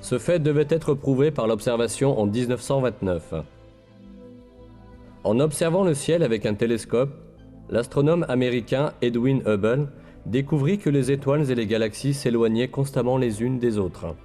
Ce fait devait être prouvé par l'observation en 1929. En observant le ciel avec un télescope, l'astronome américain Edwin Hubble découvrit que les étoiles et les galaxies s'éloignaient constamment les unes des autres.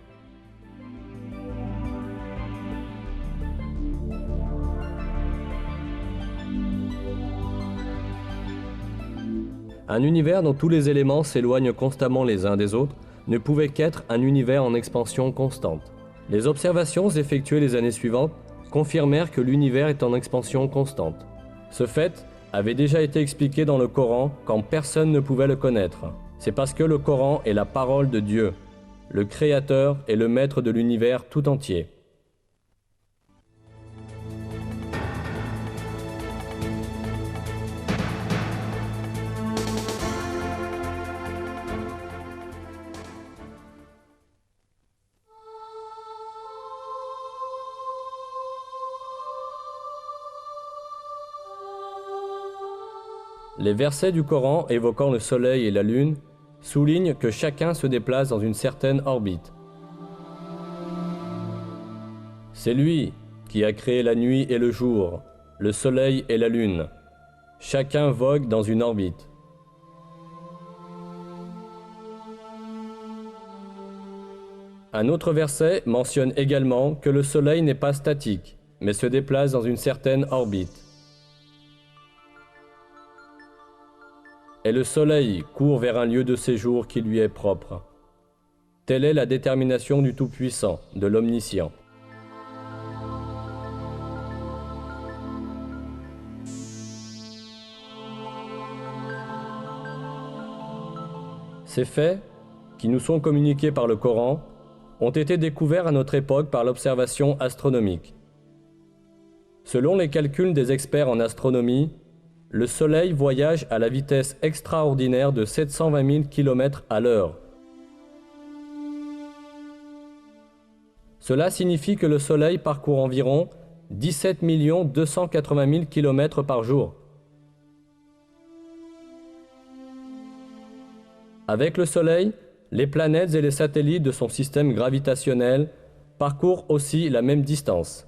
Un univers dont tous les éléments s'éloignent constamment les uns des autres ne pouvait qu'être un univers en expansion constante. Les observations effectuées les années suivantes confirmèrent que l'univers est en expansion constante. Ce fait avait déjà été expliqué dans le Coran quand personne ne pouvait le connaître. C'est parce que le Coran est la parole de Dieu, le Créateur et le Maître de l'univers tout entier. Les versets du Coran évoquant le Soleil et la Lune soulignent que chacun se déplace dans une certaine orbite. C'est lui qui a créé la nuit et le jour, le Soleil et la Lune. Chacun vogue dans une orbite. Un autre verset mentionne également que le Soleil n'est pas statique, mais se déplace dans une certaine orbite. Et le Soleil court vers un lieu de séjour qui lui est propre. Telle est la détermination du Tout-Puissant, de l'Omniscient. Ces faits, qui nous sont communiqués par le Coran, ont été découverts à notre époque par l'observation astronomique. Selon les calculs des experts en astronomie, le Soleil voyage à la vitesse extraordinaire de 720 000 km à l'heure. Cela signifie que le Soleil parcourt environ 17 280 000 km par jour. Avec le Soleil, les planètes et les satellites de son système gravitationnel parcourent aussi la même distance.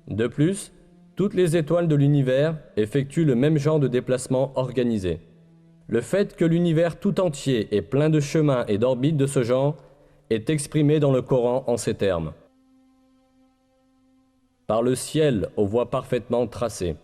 De plus, toutes les étoiles de l'univers effectuent le même genre de déplacement organisé. Le fait que l'univers tout entier est plein de chemins et d'orbites de ce genre est exprimé dans le Coran en ces termes. Par le ciel aux voies parfaitement tracées.